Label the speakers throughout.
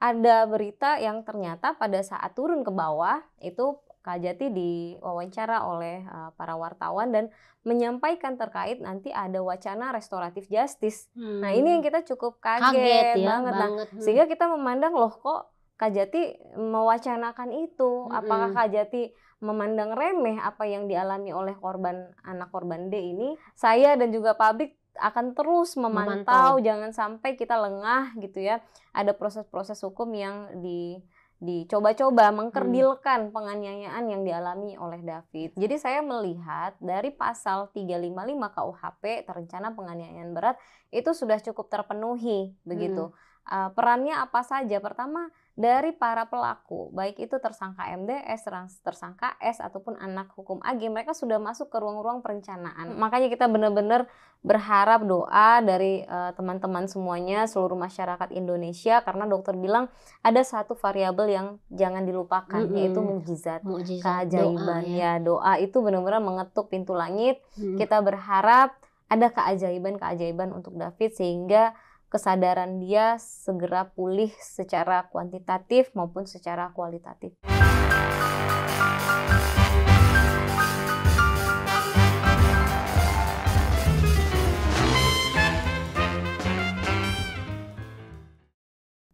Speaker 1: ada berita yang ternyata pada saat turun ke bawah, itu Kak Jati diwawancara oleh, para wartawan dan menyampaikan terkait nanti ada wacana restoratif justice. Nah, ini yang kita cukup
Speaker 2: Kaget
Speaker 1: kaget
Speaker 2: ya,
Speaker 1: banget. Nah,
Speaker 2: banget.
Speaker 1: sehingga kita memandang, loh kok Kak Jati mewacanakan itu? Apakah
Speaker 2: Mhm.
Speaker 1: Kak Jati memandang remeh apa yang dialami oleh anak korban D ini? Saya dan juga publik akan terus memantau,
Speaker 2: Memantau.
Speaker 1: jangan sampai kita lengah gitu ya. Ada proses-proses hukum yang dicoba-coba mengkerdilkan penganiayaan yang dialami oleh David. Jadi saya melihat dari pasal 355 KUHP terencana penganiayaan berat itu sudah cukup terpenuhi begitu. Perannya apa saja? Pertama, dari para pelaku, baik itu tersangka MDS, tersangka S ataupun anak hukum AG, mereka sudah masuk ke ruang-ruang perencanaan. Makanya kita benar-benar berharap doa dari teman-teman semuanya, seluruh masyarakat Indonesia, karena dokter bilang ada satu variabel yang jangan dilupakan, yaitu mukjizat,
Speaker 2: Mukjizat, doa
Speaker 1: keajaiban.
Speaker 2: ya.
Speaker 1: Ya, doa itu benar-benar mengetuk pintu langit. Kita berharap ada keajaiban-keajaiban untuk David sehingga kesadaran dia segera pulih secara kuantitatif maupun secara kualitatif.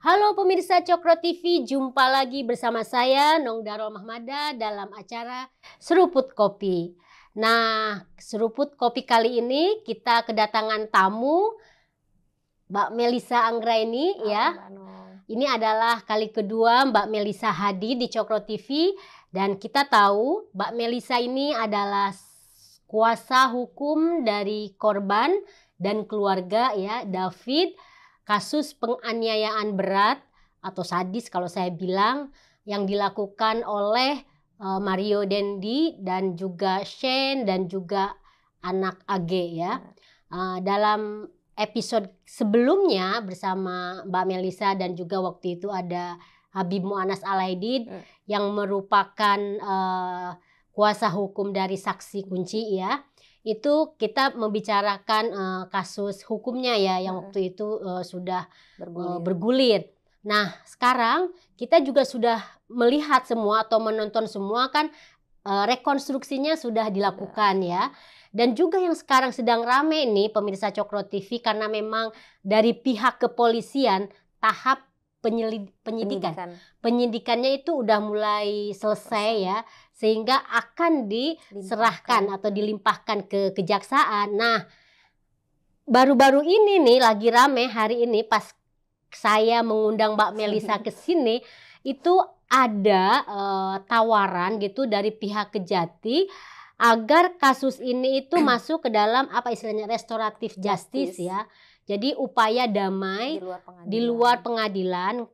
Speaker 2: Halo pemirsa Cokro TV, jumpa lagi bersama saya Nong Darul Mahmada dalam acara Seruput Kopi. Nah, Seruput Kopi kali ini kita kedatangan tamu Mbak Melisa Anggraini ya. Ini adalah kali kedua Mbak Melisa hadir di Cokro TV dan kita tahu Mbak Melisa ini adalah kuasa hukum dari korban dan keluarga ya David, kasus penganiayaan berat atau sadis kalau saya bilang yang dilakukan oleh Mario Dendi dan juga Shane dan juga anak AG ya. Dalam episode sebelumnya bersama Mbak Melisa dan juga waktu itu ada Habib Mu'anas Alaidin yang merupakan kuasa hukum dari saksi kunci ya. Itu kita membicarakan kasus hukumnya ya yang waktu itu sudah bergulir. Nah, sekarang kita juga sudah melihat semua atau menonton semua kan rekonstruksinya sudah dilakukan ya. Dan juga yang sekarang sedang rame nih pemirsa Cokro TV karena memang dari pihak kepolisian tahap penyidikannya itu udah mulai selesai ya, sehingga akan diserahkan atau dilimpahkan ke kejaksaan. Nah, baru-baru ini nih lagi rame hari ini pas saya mengundang Mbak Melisa ke sini itu ada tawaran gitu dari pihak Kejati agar kasus ini itu masuk ke dalam apa istilahnya restoratif justice ya. Jadi upaya damai di luar pengadilan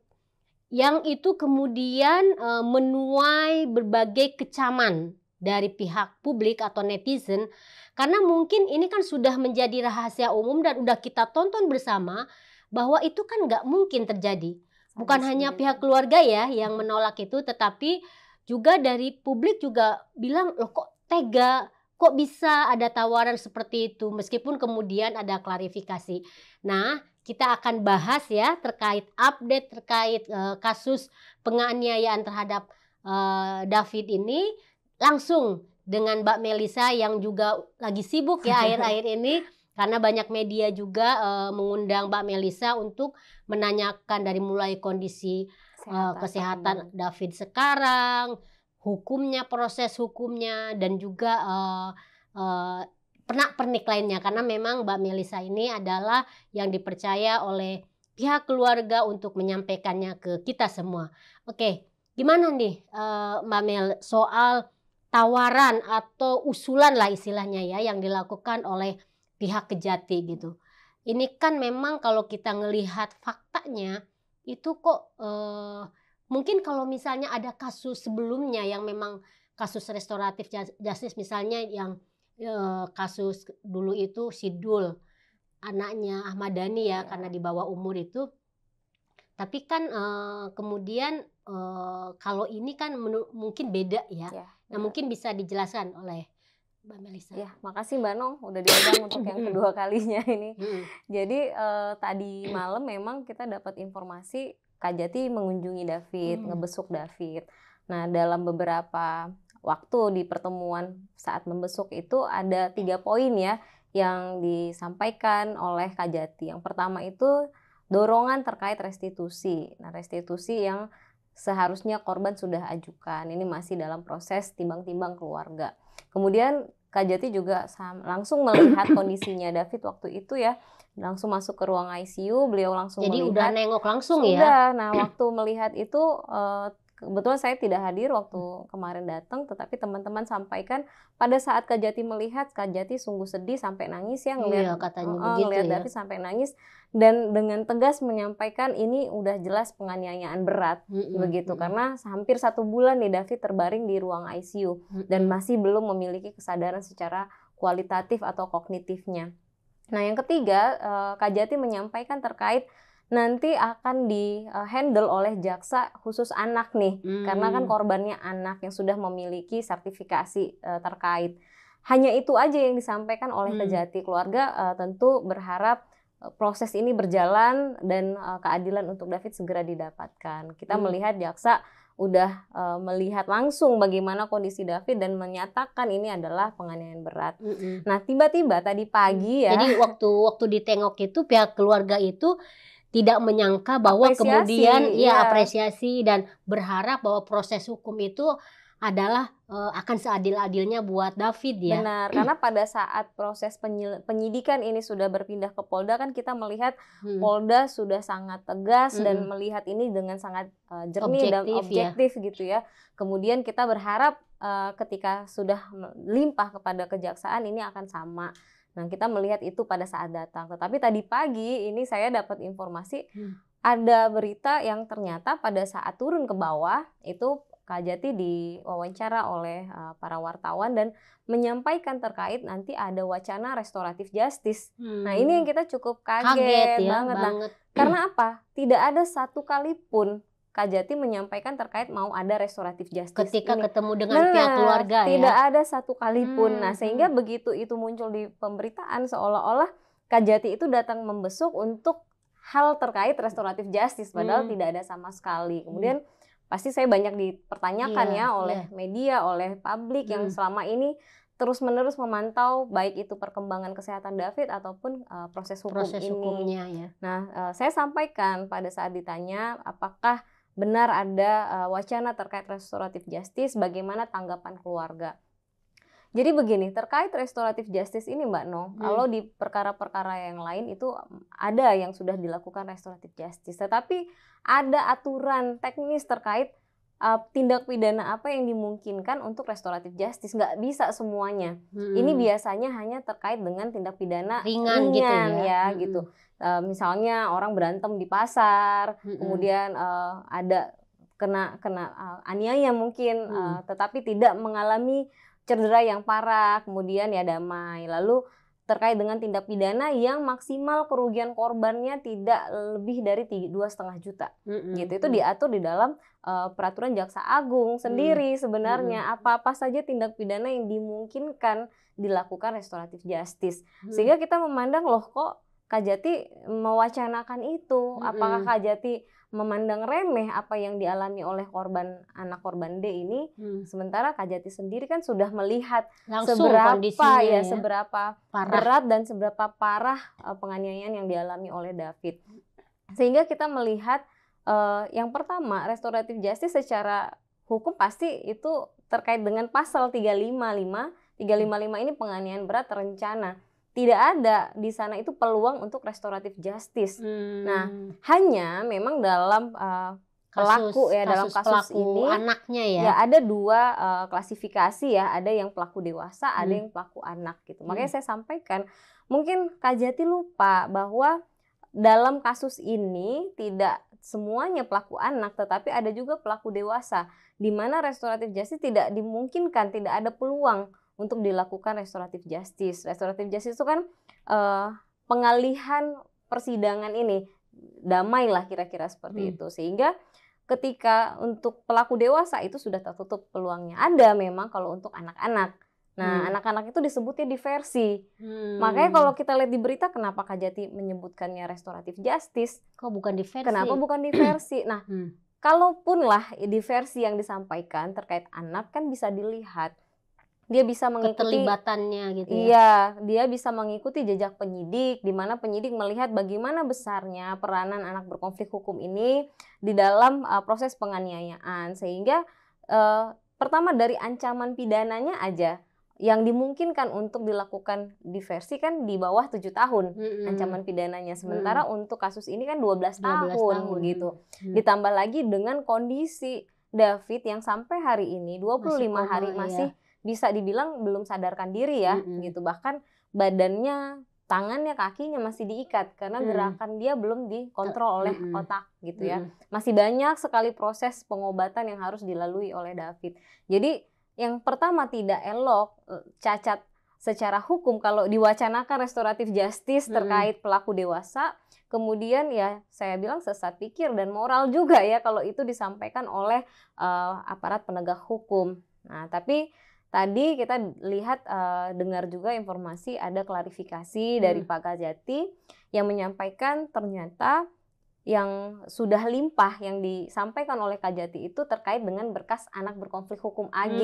Speaker 2: yang itu kemudian menuai berbagai kecaman dari pihak publik atau netizen karena mungkin ini kan sudah menjadi rahasia umum dan udah kita tonton bersama bahwa itu kan nggak mungkin terjadi. Bukan hanya pihak keluarga ya yang menolak itu, tetapi juga dari publik juga bilang loh kok tega, kok bisa ada tawaran seperti itu meskipun kemudian ada klarifikasi. Nah, kita akan bahas ya terkait update terkait kasus penganiayaan terhadap David ini langsung dengan Mbak Melisa yang juga lagi sibuk ya akhir-akhir ini karena banyak media juga mengundang Mbak Melisa untuk menanyakan dari mulai kondisi kesehatan David sekarang, hukumnya, proses hukumnya dan juga pernak-pernik lainnya karena memang Mbak Melisa ini adalah yang dipercaya oleh pihak keluarga untuk menyampaikannya ke kita semua. Oke, gimana nih Mbak Mel soal tawaran atau usulan lah istilahnya ya yang dilakukan oleh pihak Kejati gitu. Ini kan memang kalau kita ngelihat faktanya itu kok mungkin kalau misalnya ada kasus sebelumnya yang memang kasus restoratif justice misalnya yang kasus dulu itu Sidul anaknya Ahmad Dhani ya karena di bawah umur itu. Tapi kan kemudian kalau ini kan mungkin beda ya. Nah mungkin bisa dijelaskan oleh Mbak Melisa.
Speaker 1: Ya, makasih Mbak Nong udah diundang untuk yang kedua kalinya ini. Jadi tadi malam memang kita dapat informasi Kajati mengunjungi David, ngebesuk David. Nah, dalam beberapa waktu di pertemuan saat membesuk itu ada 3 poin ya yang disampaikan oleh Kajati. Yang pertama itu dorongan terkait restitusi. Nah, restitusi yang seharusnya korban sudah ajukan. Ini masih dalam proses timbang-timbang keluarga. Kemudian Kajati juga langsung melihat kondisinya David waktu itu ya, langsung masuk ke ruang ICU, beliau langsung
Speaker 2: Jadi
Speaker 1: melihat.
Speaker 2: udah nengok langsung
Speaker 1: Sudah.
Speaker 2: ya?
Speaker 1: Nah, waktu melihat itu kebetulan saya tidak hadir waktu kemarin datang, tetapi teman-teman sampaikan pada saat Kajati melihat, Kajati sungguh sedih sampai nangis ya
Speaker 2: Iya, katanya begitu
Speaker 1: ngelihat
Speaker 2: ya.
Speaker 1: David sampai nangis dan dengan tegas menyampaikan ini udah jelas penganiayaan berat begitu karena hampir 1 bulan nih David terbaring di ruang ICU dan masih belum memiliki kesadaran secara kualitatif atau kognitifnya. Nah, yang ketiga, Kajati menyampaikan terkait nanti akan di-handle oleh jaksa khusus anak nih, karena kan korbannya anak yang sudah memiliki sertifikasi terkait. Hanya itu aja yang disampaikan oleh Kajati. Keluarga tentu berharap proses ini berjalan dan keadilan untuk David segera didapatkan. Kita melihat jaksa udah melihat langsung bagaimana kondisi David dan menyatakan ini adalah penganiayaan berat. Nah, tiba-tiba tadi pagi ya.
Speaker 2: Jadi waktu ditengok itu pihak keluarga itu tidak menyangka bahwa
Speaker 1: apresiasi,
Speaker 2: kemudian apresiasi dan berharap bahwa proses hukum itu adalah akan seadil-adilnya buat David ya.
Speaker 1: Benar, karena pada saat proses penyidikan ini sudah berpindah ke Polda kan kita melihat Polda sudah sangat tegas dan melihat ini dengan sangat jernih dan objektif gitu ya. Kemudian kita berharap ketika sudah limpah kepada kejaksaan ini akan sama. Nah, kita melihat itu pada saat datang. Tetapi tadi pagi ini saya dapat informasi ada berita yang ternyata pada saat turun ke bawah itu Kajati diwawancara oleh para wartawan dan menyampaikan terkait nanti ada wacana restoratif justice. Nah, ini yang kita cukup kaget
Speaker 2: ya,
Speaker 1: banget. Nah, karena apa? Tidak ada satu kali pun Kajati menyampaikan terkait mau ada restoratif justice
Speaker 2: ketika
Speaker 1: ini.
Speaker 2: ketemu dengan pihak keluarga ya.
Speaker 1: Tidak ada satu kali pun. Nah, sehingga begitu itu muncul di pemberitaan seolah-olah Kajati itu datang membesuk untuk hal terkait restoratif justice padahal tidak ada sama sekali. Kemudian pasti saya banyak dipertanyakan oleh media, oleh publik yang selama ini terus-menerus memantau baik itu perkembangan kesehatan David ataupun proses
Speaker 2: hukumnya ya.
Speaker 1: Nah, saya sampaikan pada saat ditanya apakah benar ada wacana terkait restoratif justice, bagaimana tanggapan keluarga. Jadi begini, terkait restoratif justice ini Mbak No, kalau di perkara-perkara yang lain itu ada yang sudah dilakukan restoratif justice, tetapi ada aturan teknis terkait tindak pidana apa yang dimungkinkan untuk restoratif justice, nggak bisa semuanya. Ini biasanya hanya terkait dengan tindak pidana ringan gitu ya. Gitu. Misalnya orang berantem di pasar, kemudian ada kena aniaya mungkin, tetapi tidak mengalami cedera yang parah, kemudian ya damai. Lalu terkait dengan tindak pidana yang maksimal kerugian korbannya tidak lebih dari 2,5 juta. Gitu. Itu diatur di dalam peraturan Jaksa Agung sendiri sebenarnya. Apa-apa saja tindak pidana yang dimungkinkan dilakukan restoratif justice. Sehingga kita memandang loh kok Kajati mewacanakan itu. Apakah Kajati memandang remeh apa yang dialami oleh anak korban D ini, sementara Kajati sendiri kan sudah melihat langsung seberapa berat dan seberapa parah penganiayaan yang dialami oleh David. Sehingga kita melihat yang pertama, restoratif justice secara hukum pasti itu terkait dengan pasal 355. 355 ini penganiayaan berat terencana. Tidak ada di sana itu peluang untuk restoratif justice. Nah, hanya memang dalam pelaku dalam kasus ini
Speaker 2: anaknya ya
Speaker 1: ada 2 klasifikasi ya, ada yang pelaku dewasa, ada yang pelaku anak gitu. Makanya saya sampaikan, mungkin Kajati lupa bahwa dalam kasus ini tidak semuanya pelaku anak, tetapi ada juga pelaku dewasa, di mana restoratif justice tidak dimungkinkan, tidak ada peluang untuk dilakukan restoratif justice. Restoratif justice itu kan pengalihan persidangan ini, damai lah kira-kira seperti itu. Sehingga ketika untuk pelaku dewasa itu sudah tertutup peluangnya. Ada memang kalau untuk anak-anak. Nah, anak-anak itu disebutnya diversi. Makanya kalau kita lihat di berita, kenapa Kak Jati menyebutkannya restoratif justice?
Speaker 2: Kok bukan diversi?
Speaker 1: Kenapa bukan diversi? Nah, kalaupun lah diversi yang disampaikan terkait anak kan bisa dilihat. Dia bisa mengikuti
Speaker 2: keterlibatannya gitu ya.
Speaker 1: Iya, dia bisa mengikuti jejak penyidik, di mana penyidik melihat bagaimana besarnya peranan anak berkonflik hukum ini di dalam proses penganiayaan. Sehingga pertama dari ancaman pidananya aja yang dimungkinkan untuk dilakukan diversi kan di bawah 7 tahun ancaman pidananya. Sementara untuk kasus ini kan 12 tahun begitu. Ditambah lagi dengan kondisi David yang sampai hari ini 25 hari masih bisa dibilang belum sadarkan diri ya gitu. Bahkan badannya, tangannya, kakinya masih diikat karena gerakan dia belum dikontrol oleh otak gitu ya. Masih banyak sekali proses pengobatan yang harus dilalui oleh David. Jadi yang pertama tidak elok, cacat secara hukum kalau diwacanakan restoratif justice terkait pelaku dewasa. Kemudian ya saya bilang sesat pikir dan moral juga ya kalau itu disampaikan oleh aparat penegak hukum. Nah, tapi tadi kita lihat dengar juga informasi ada klarifikasi dari Pak Kak Jati yang menyampaikan ternyata yang sudah limpah yang disampaikan oleh Kak Jati itu terkait dengan berkas anak berkonflik hukum AG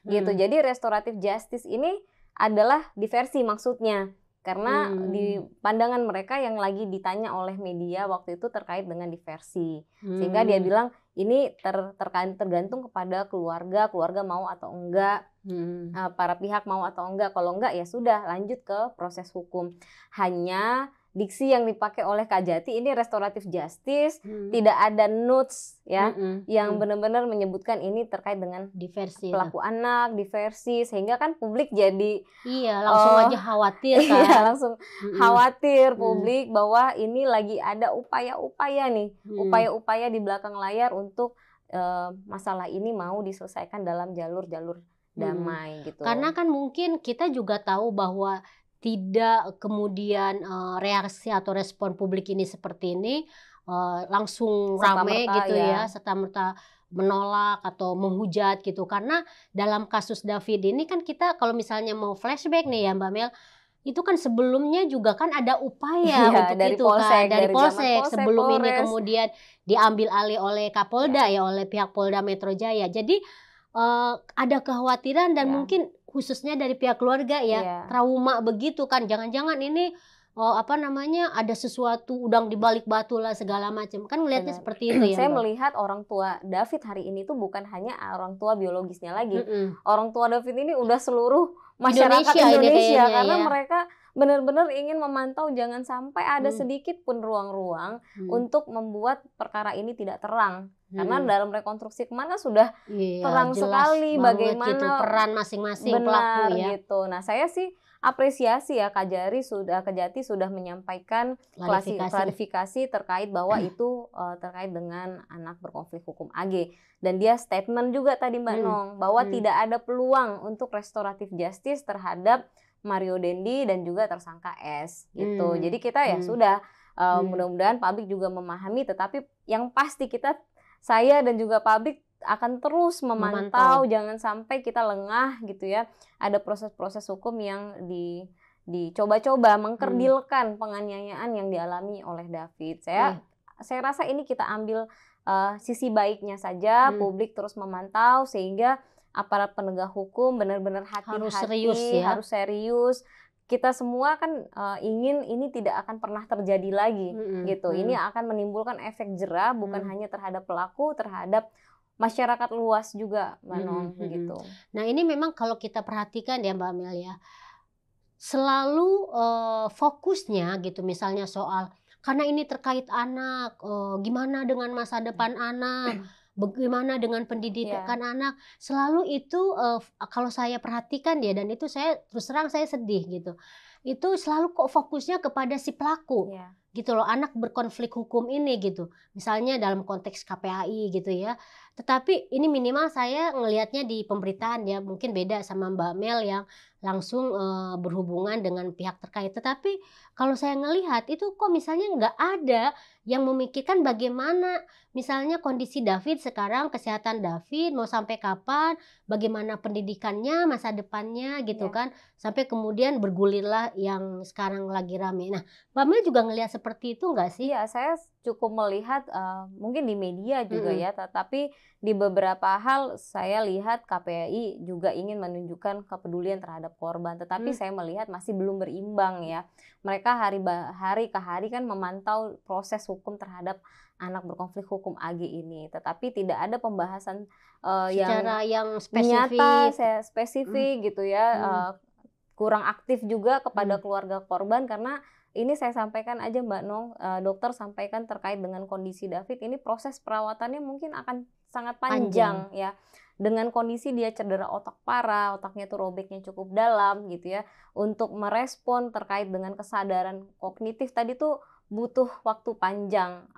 Speaker 1: gitu. Jadi restoratif justice ini adalah diversi maksudnya. Karena di pandangan mereka yang lagi ditanya oleh media waktu itu terkait dengan diversi. Sehingga dia bilang ini tergantung kepada keluarga mau atau enggak, para pihak mau atau enggak. Kalau enggak ya sudah lanjut ke proses hukum. Hanya diksi yang dipakai oleh Kak Jati ini restoratif justice, tidak ada notes ya yang benar-benar menyebutkan ini terkait dengan
Speaker 2: diversi
Speaker 1: pelaku anak, diversi, sehingga kan publik jadi
Speaker 2: langsung aja khawatir kan.
Speaker 1: Iya, langsung khawatir publik bahwa ini lagi ada upaya-upaya nih, upaya-upaya di belakang layar untuk masalah ini mau diselesaikan dalam jalur-jalur damai gitu.
Speaker 2: Karena kan mungkin kita juga tahu bahwa tidak kemudian reaksi atau respon publik ini seperti ini langsung rame gitu ya, serta-merta menolak atau menghujat gitu. Karena dalam kasus David ini kan kita kalau misalnya mau flashback nih ya Mbak Mel, itu kan sebelumnya juga kan ada upaya untuk
Speaker 1: dari
Speaker 2: itu
Speaker 1: Polsek,
Speaker 2: kan dari Polsek sebelum
Speaker 1: Polres.
Speaker 2: ini kemudian diambil alih oleh Kapolda ya oleh pihak Polda Metro Jaya. Jadi ada kekhawatiran dan mungkin khususnya dari pihak keluarga ya trauma begitu kan, jangan-jangan ini ada sesuatu udang di balik batu lah segala macam kan, ngelihatnya seperti itu ya.
Speaker 1: Saya melihat orang tua David hari ini tuh bukan hanya orang tua biologisnya lagi, orang tua David ini udah seluruh masyarakat Indonesia karena mereka benar-benar ingin memantau jangan sampai ada sedikit pun ruang-ruang untuk membuat perkara ini tidak terang. Karena dalam rekonstruksi kemarin sudah terang sekali bagaimana
Speaker 2: gitu, peran masing-masing pelaku ya.
Speaker 1: Gitu. Nah, saya sih apresiasi ya Kak Jati sudah menyampaikan klarifikasi terkait bahwa itu terkait dengan anak berkonflik hukum AG. Dan dia statement juga tadi Mbak Nong bahwa tidak ada peluang untuk restoratif justice terhadap Mario Dendi dan juga tersangka S gitu. Jadi kita ya sudah mudah-mudahan publik juga memahami, tetapi yang pasti saya dan juga publik akan terus memantau jangan sampai kita lengah gitu ya. Ada proses-proses hukum yang dicoba-coba mengkerdilkan penganiayaan yang dialami oleh David. Saya rasa ini kita ambil sisi baiknya saja, publik terus memantau sehingga aparat penegak hukum benar-benar hati-hati, harus serius. Kita semua kan ingin ini tidak akan pernah terjadi lagi gitu. Ini akan menimbulkan efek jera bukan hanya terhadap pelaku, terhadap masyarakat luas juga Mbak Nong gitu.
Speaker 2: Nah, ini memang kalau kita perhatikan ya Mbak Mel ya, selalu fokusnya gitu misalnya soal karena ini terkait anak, gimana dengan masa depan anak, bagaimana dengan pendidikan anak, selalu itu kalau saya perhatikan ya, dan itu saya terus terang saya sedih gitu, itu selalu kok fokusnya kepada si pelaku gitu loh, anak berkonflik hukum ini gitu, misalnya dalam konteks KPAI gitu ya. Tetapi ini minimal saya ngelihatnya di pemberitaan ya, mungkin beda sama Mbak Mel yang langsung berhubungan dengan pihak terkait. Tetapi kalau saya ngelihat itu kok misalnya nggak ada yang memikirkan bagaimana misalnya kondisi David sekarang, kesehatan David mau sampai kapan, bagaimana pendidikannya, masa depannya gitu
Speaker 1: Ya.
Speaker 2: kan. Sampai kemudian bergulirlah yang sekarang lagi rame. Nah, Mbak Mel juga ngelihat seperti itu nggak sih?
Speaker 1: Iya, saya cukup melihat mungkin di media juga
Speaker 2: Mm-mm.
Speaker 1: ya, tetapi di beberapa hal saya lihat KPAI juga ingin menunjukkan kepedulian terhadap korban, tetapi saya melihat masih belum berimbang ya. Mereka hari ke hari kan memantau proses hukum terhadap anak berkonflik hukum AG ini, tetapi tidak ada pembahasan yang
Speaker 2: Secara yang
Speaker 1: nyata,
Speaker 2: spesifik.
Speaker 1: spesifik gitu ya. Kurang aktif juga kepada keluarga korban, karena ini saya sampaikan aja Mbak Nong, dokter sampaikan terkait dengan kondisi David ini proses perawatannya mungkin akan sangat panjang ya. Dengan kondisi dia cedera otak parah, otaknya tuh robeknya cukup dalam gitu ya. Untuk merespon terkait dengan kesadaran kognitif tadi tuh butuh waktu panjang.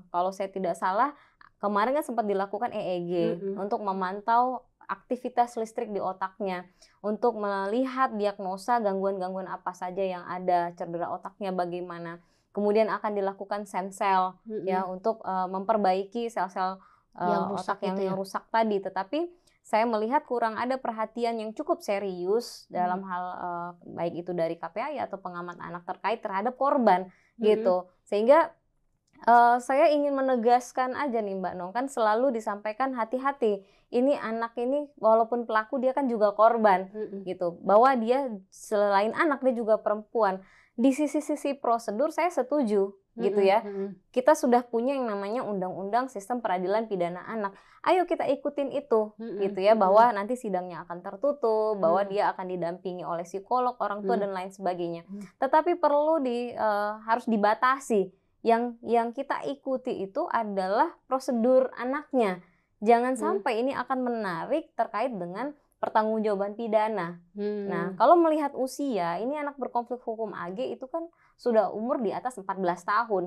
Speaker 1: Kalau saya tidak salah kemarin kan sempat dilakukan EEG untuk memantau aktivitas listrik di otaknya, untuk melihat diagnosa gangguan-gangguan apa saja yang ada, cedera otaknya bagaimana. Kemudian akan dilakukan stem cell ya untuk memperbaiki sel-sel
Speaker 2: Yang
Speaker 1: otak
Speaker 2: rusak
Speaker 1: yang
Speaker 2: itu ya?
Speaker 1: rusak tadi. Tetapi saya melihat kurang ada perhatian yang cukup serius dalam hal baik itu dari KPAI atau pengamat anak terkait terhadap korban gitu. Sehingga saya ingin menegaskan aja nih Mbak Nong, kan selalu disampaikan hati-hati. Ini anak ini walaupun pelaku dia kan juga korban gitu. Bahwa dia selain anak dia juga perempuan. Di sisi-sisi prosedur saya setuju gitu ya. Kita sudah punya yang namanya Undang-Undang Sistem Peradilan Pidana Anak. Ayo kita ikutin itu gitu ya, bahwa nanti sidangnya akan tertutup, bahwa dia akan didampingi oleh psikolog, orang tua dan lain sebagainya. Tetapi perlu harus dibatasi. Yang kita ikuti itu adalah prosedur anaknya. Jangan sampai ini akan menarik terkait dengan pertanggungjawaban pidana. Nah, kalau melihat usia, ini anak berkonflik hukum AG itu kan sudah umur di atas 14 tahun.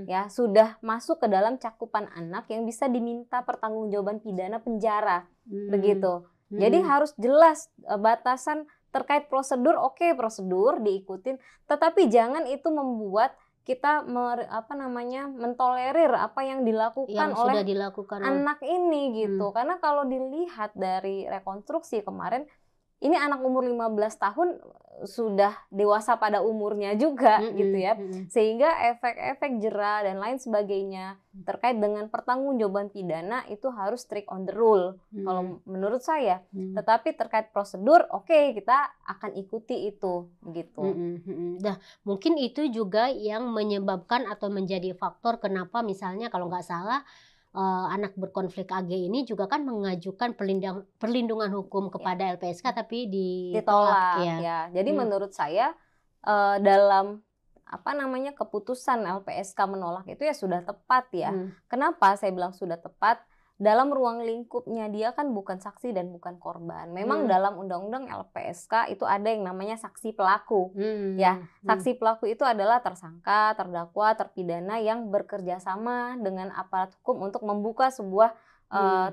Speaker 1: Ya, sudah masuk ke dalam cakupan anak yang bisa diminta pertanggungjawaban pidana penjara. Begitu. Jadi harus jelas batasan terkait prosedur. Oke, prosedur diikutin, tetapi jangan itu membuat kita mentolerir apa yang dilakukan oleh anak ini gitu. Karena kalau dilihat dari rekonstruksi kemarin, ini anak umur 15 tahun sudah dewasa pada umurnya juga gitu ya. Sehingga efek-efek jera dan lain sebagainya terkait dengan pertanggungjawaban pidana itu harus strict on the rule kalau menurut saya. Tetapi terkait prosedur, oke, kita akan ikuti itu gitu.
Speaker 2: Nah, mungkin itu juga yang menyebabkan atau menjadi faktor kenapa misalnya kalau nggak salah anak berkonflik AG ini juga kan mengajukan perlindungan hukum kepada LPSK tapi ditolak
Speaker 1: ya. Jadi menurut saya dalam keputusan LPSK menolak itu ya sudah tepat ya. Kenapa saya bilang sudah tepat? Dalam ruang lingkupnya dia kan bukan saksi dan bukan korban. Memang dalam undang-undang LPSK itu ada yang namanya saksi pelaku. Ya, saksi pelaku itu adalah tersangka, terdakwa, terpidana yang bekerja sama dengan aparat hukum untuk membuka sebuah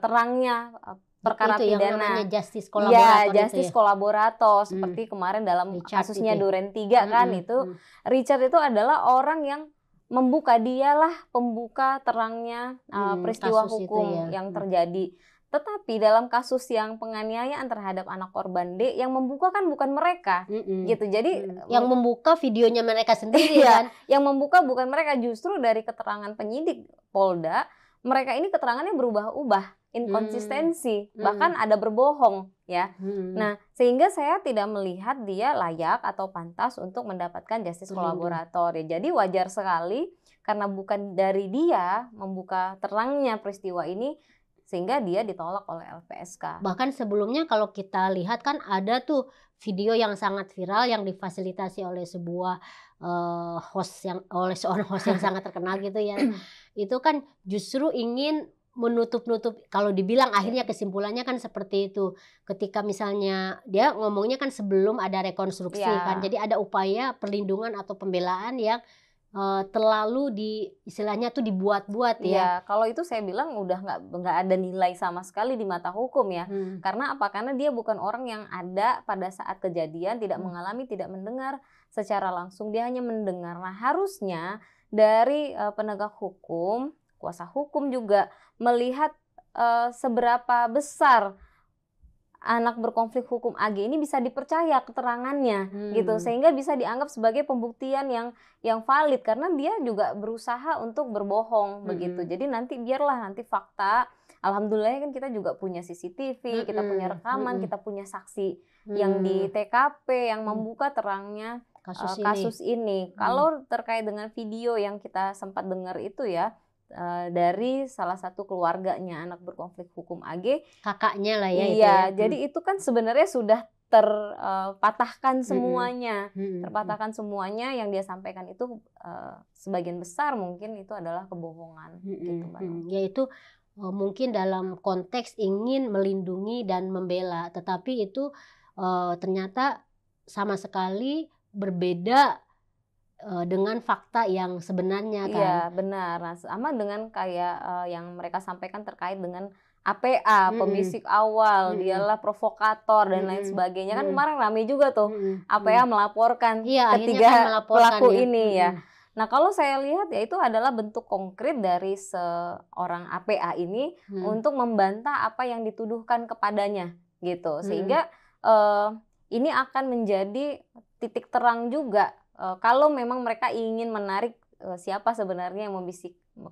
Speaker 1: terangnya perkara
Speaker 2: itu
Speaker 1: pidana.
Speaker 2: Yang namanya justice kolaborator.
Speaker 1: Ya, justice kolaborator seperti kemarin dalam
Speaker 2: Richard
Speaker 1: kasusnya
Speaker 2: itu.
Speaker 1: Duren 3 kan itu. Richard itu adalah orang yang membuka, dialah pembuka terangnya peristiwa hukum yang terjadi. Tetapi dalam kasus yang penganiayaan terhadap anak korban D, yang membuka kan bukan mereka gitu. Jadi
Speaker 2: yang membuka videonya mereka sendiri kan.
Speaker 1: Yang membuka bukan mereka, justru dari keterangan penyidik Polda, mereka ini keterangannya berubah-ubah, inkonsistensi, bahkan ada berbohong ya. Nah, sehingga saya tidak melihat dia layak atau pantas untuk mendapatkan justice kolaborator ya. Jadi wajar sekali karena bukan dari dia membuka terangnya peristiwa ini sehingga dia ditolak oleh LPSK.
Speaker 2: Bahkan sebelumnya kalau kita lihat kan ada tuh video yang sangat viral yang difasilitasi oleh sebuah seorang host yang sangat terkenal gitu ya. Itu kan justru ingin menutup-nutup, kalau dibilang akhirnya kesimpulannya kan seperti itu. Ketika misalnya dia ngomongnya kan sebelum ada rekonstruksi kan. Jadi ada upaya perlindungan atau pembelaan yang terlalu istilahnya tuh dibuat-buat ya.
Speaker 1: Ya, kalau itu saya bilang udah nggak ada nilai sama sekali di mata hukum ya. Karena apa? Karena dia bukan orang yang ada pada saat kejadian, tidak mengalami, tidak mendengar secara langsung, dia hanya mendengar. Nah, harusnya dari penegak hukum, kuasa hukum juga melihat seberapa besar anak berkonflik hukum AG ini bisa dipercaya keterangannya gitu, sehingga bisa dianggap sebagai pembuktian yang valid, karena dia juga berusaha untuk berbohong begitu. Jadi biarlah nanti fakta, alhamdulillah kan kita juga punya CCTV, kita punya rekaman, kita punya saksi yang di TKP yang membuka terangnya kasus ini. Kalau terkait dengan video yang kita sempat dengar itu ya, dari salah satu keluarganya anak berkonflik hukum AG,
Speaker 2: kakaknya lah ya.
Speaker 1: Iya,
Speaker 2: itu ya.
Speaker 1: jadi itu kan sebenarnya sudah terpatahkan semuanya, terpatahkan semuanya. Yang dia sampaikan itu sebagian besar mungkin itu adalah kebohongan, gitu, Mbak.
Speaker 2: Yaitu mungkin dalam konteks ingin melindungi dan membela, tetapi itu ternyata sama sekali berbeda dengan fakta yang sebenarnya kan.
Speaker 1: Iya, benar. Nah, sama dengan kayak yang mereka sampaikan terkait dengan APA, pembisik awal, dialah provokator dan lain sebagainya. Kan kemarin ramai juga tuh APA melaporkan ketiga pelaku ini ya. Nah, kalau saya lihat ya itu adalah bentuk konkret dari seorang APA ini untuk membantah apa yang dituduhkan kepadanya gitu. Sehingga ini akan menjadi titik terang juga kalau memang mereka ingin menarik siapa sebenarnya yang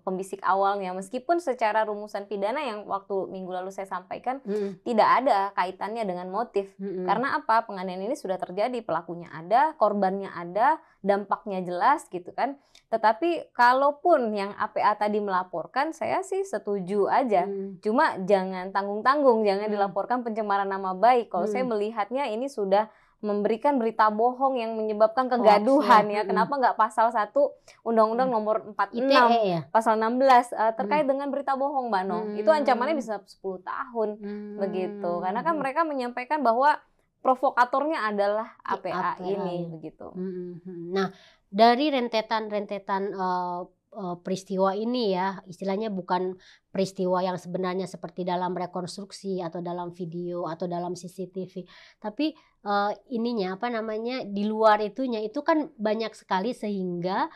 Speaker 1: pembisik awalnya, meskipun secara rumusan pidana yang waktu minggu lalu saya sampaikan tidak ada kaitannya dengan motif. Karena apa? Penganiayaan ini sudah terjadi, pelakunya ada, korbannya ada, dampaknya jelas gitu kan. Tetapi kalaupun yang APA tadi melaporkan, saya sih setuju aja. Cuma jangan tanggung-tanggung, jangan dilaporkan pencemaran nama baik. Kalau saya melihatnya ini sudah memberikan berita bohong yang menyebabkan kegaduhan ya. Kenapa nggak pasal 1 Undang-Undang nomor 46
Speaker 2: ITE ya?
Speaker 1: pasal 16 terkait dengan berita bohong, Mbak Nong. Itu ancamannya bisa 10 tahun begitu. Karena kan mereka menyampaikan bahwa provokatornya adalah APA ini begitu.
Speaker 2: Nah, dari rentetan peristiwa ini ya, istilahnya bukan peristiwa yang sebenarnya seperti dalam rekonstruksi atau dalam video atau dalam CCTV, tapi ininya apa namanya, di luar itunya itu kan banyak sekali, sehingga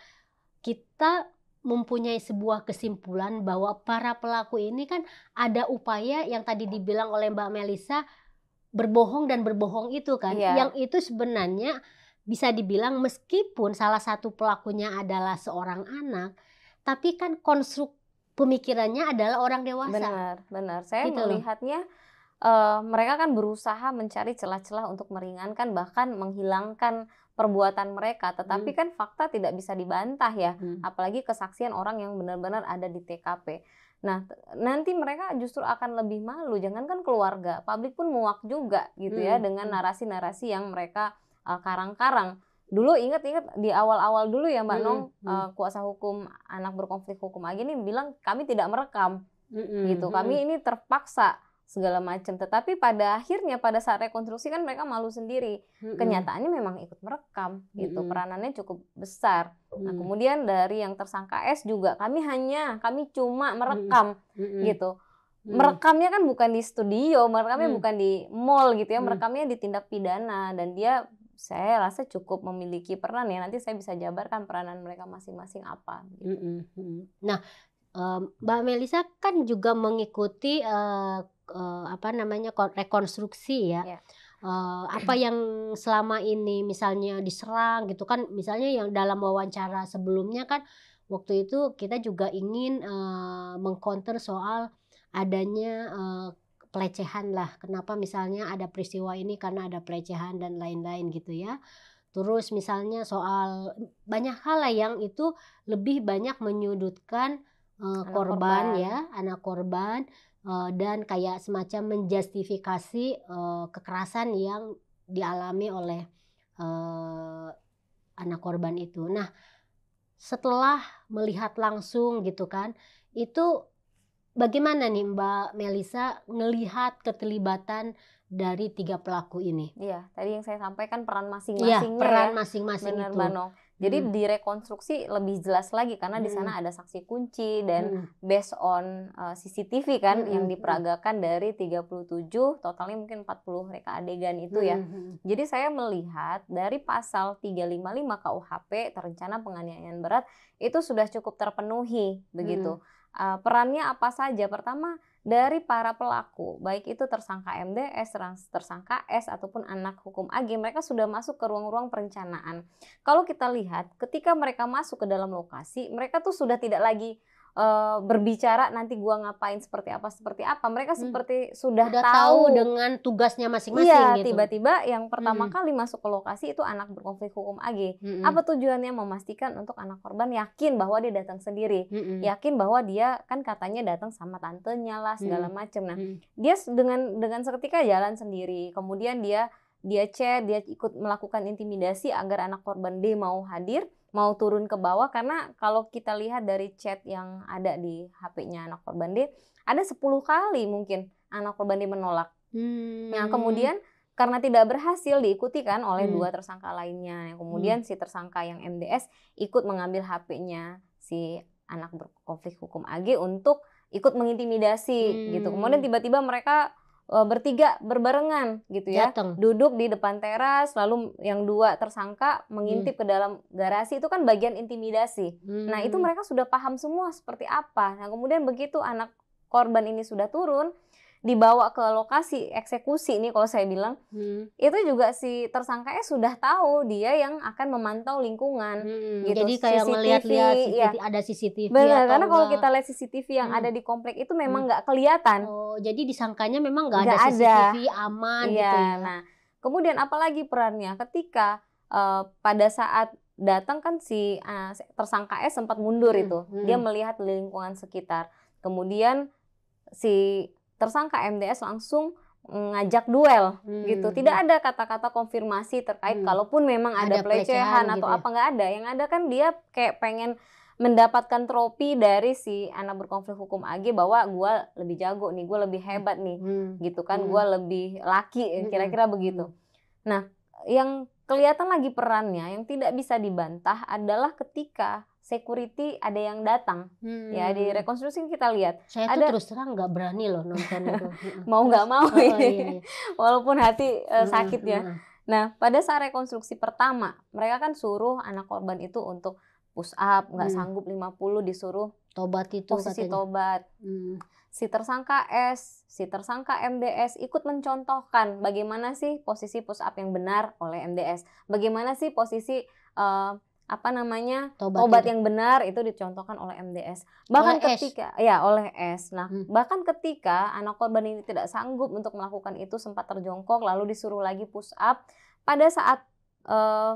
Speaker 2: kita mempunyai sebuah kesimpulan bahwa para pelaku ini kan ada upaya yang tadi dibilang oleh Mbak Melisa, berbohong dan berbohong itu kan, yang itu sebenarnya bisa dibilang meskipun salah satu pelakunya adalah seorang anak, tapi kan konstruk pemikirannya adalah orang dewasa.
Speaker 1: Benar. Saya
Speaker 2: gitu
Speaker 1: melihatnya mereka kan berusaha mencari celah-celah untuk meringankan bahkan menghilangkan perbuatan mereka. Tetapi kan fakta tidak bisa dibantah ya, apalagi kesaksian orang yang benar-benar ada di TKP. Nah, nanti mereka justru akan lebih malu. Jangankan keluarga, publik pun muak juga gitu ya dengan narasi-narasi yang mereka karang-karang. Dulu ingat di awal-awal dulu ya Mbak Nong, kuasa hukum anak berkonflik hukum AG ini bilang kami tidak merekam gitu, kami ini terpaksa segala macam. Tetapi pada akhirnya pada saat rekonstruksi kan mereka malu sendiri. Kenyataannya memang ikut merekam gitu, peranannya cukup besar. Nah, kemudian dari yang tersangka S juga kami cuma merekam gitu. Merekamnya kan bukan di studio, merekamnya bukan di mall gitu ya, merekamnya di tindak pidana, dan dia saya rasa cukup memiliki peran ya. Nanti saya bisa jabarkan peranan mereka masing-masing apa. Gitu.
Speaker 2: Nah, Mbak Melisa kan juga mengikuti rekonstruksi ya. Apa yang selama ini misalnya diserang gitu kan, misalnya yang dalam wawancara sebelumnya kan waktu itu kita juga ingin mengcounter soal adanya pelecehan lah. Kenapa misalnya ada peristiwa ini karena ada pelecehan dan lain-lain gitu ya. Terus misalnya soal banyak hal lah yang itu lebih banyak menyudutkan korban ya, anak korban, dan kayak semacam menjustifikasi kekerasan yang dialami oleh anak korban itu. Nah, setelah melihat langsung gitu kan, itu bagaimana nih Mbak Melisa ngelihat keterlibatan dari 3 pelaku ini?
Speaker 1: Iya, tadi yang saya sampaikan peran masing-masingnya
Speaker 2: peran
Speaker 1: ya.
Speaker 2: masing-masing
Speaker 1: Benar,
Speaker 2: itu.
Speaker 1: Mbak Nong. Jadi direkonstruksi lebih jelas lagi karena di sana ada saksi kunci dan based on CCTV kan yang diperagakan dari 37 totalnya mungkin 40 reka adegan itu ya. Jadi saya melihat dari pasal 355 KUHP terencana penganiayaan berat itu sudah cukup terpenuhi begitu. Perannya apa saja? Pertama, dari para pelaku, baik itu tersangka MDS, tersangka S ataupun anak hukum AG, mereka sudah masuk ke ruang-ruang perencanaan. Kalau kita lihat, ketika mereka masuk ke dalam lokasi, mereka tuh sudah tidak lagi berbicara nanti gua ngapain seperti apa. Mereka seperti sudah tahu
Speaker 2: dengan tugasnya masing-masing
Speaker 1: iya,
Speaker 2: gitu.
Speaker 1: tiba-tiba yang pertama kali masuk ke lokasi itu anak berkonflik hukum AG. Apa tujuannya? Memastikan untuk anak korban yakin bahwa dia datang sendiri, yakin bahwa dia kan katanya datang sama tantenya lah segala macam. Nah, dia dengan seketika jalan sendiri. Kemudian dia chat, dia ikut melakukan intimidasi agar anak korban D mau hadir, mau turun ke bawah, karena kalau kita lihat dari chat yang ada di HP-nya anak korban D, ada 10 kali mungkin anak korban D menolak. Nah, kemudian karena tidak berhasil diikuti kan oleh 2 tersangka lainnya. Kemudian si tersangka yang MDS ikut mengambil HP-nya si anak berkonflik hukum AG untuk ikut mengintimidasi gitu. Kemudian tiba-tiba mereka bertiga berbarengan gitu ya, duduk di depan teras, lalu yang 2 tersangka mengintip ke dalam garasi, itu kan bagian intimidasi. Nah, itu mereka sudah paham semua seperti apa. Nah, kemudian begitu anak korban ini sudah turun, dibawa ke lokasi eksekusi nih kalau saya bilang, itu juga si tersangkanya sudah tahu dia yang akan memantau lingkungan gitu.
Speaker 2: Jadi kayak ngelihat-lihat
Speaker 1: ya.
Speaker 2: ada CCTV
Speaker 1: benar,
Speaker 2: atau
Speaker 1: karena kalau
Speaker 2: enggak.
Speaker 1: kita lihat CCTV yang ada di komplek itu memang nggak kelihatan.
Speaker 2: Oh, jadi disangkanya memang nggak ada
Speaker 1: Nggak
Speaker 2: CCTV aman gitu ya.
Speaker 1: Nah, kemudian apalagi perannya ketika pada saat datang kan si tersangka S sempat mundur itu, dia melihat lingkungan sekitar. Kemudian si tersangka MDS langsung ngajak duel gitu. Tidak ada kata-kata konfirmasi terkait kalaupun memang ada pelecehan atau
Speaker 2: gitu
Speaker 1: apa, nggak ada. Yang ada kan dia kayak pengen mendapatkan trofi dari si anak berkonflik hukum AG bahwa gue lebih jago nih, gue lebih hebat nih, gitu kan, gue lebih laki, kira-kira begitu. Nah, yang kelihatan lagi perannya yang tidak bisa dibantah adalah ketika security ada yang datang, ya di rekonstruksi kita lihat.
Speaker 2: Saya tuh terus terang nggak berani loh nonton itu.
Speaker 1: Mau nggak mau
Speaker 2: iya.
Speaker 1: walaupun hati sakit ya. Nah, pada saat rekonstruksi pertama, mereka kan suruh anak korban itu untuk push up, nggak sanggup 50 disuruh
Speaker 2: tobat itu
Speaker 1: posisi
Speaker 2: katanya.
Speaker 1: tobat. Si tersangka S, si tersangka MDS ikut mencontohkan bagaimana sih posisi push up yang benar oleh MDS. Bagaimana sih posisi tobat yang benar itu dicontohkan oleh MDS. Bahkan oleh S. Nah, bahkan ketika anak korban ini tidak sanggup untuk melakukan itu, sempat terjongkok lalu disuruh lagi push up. Pada saat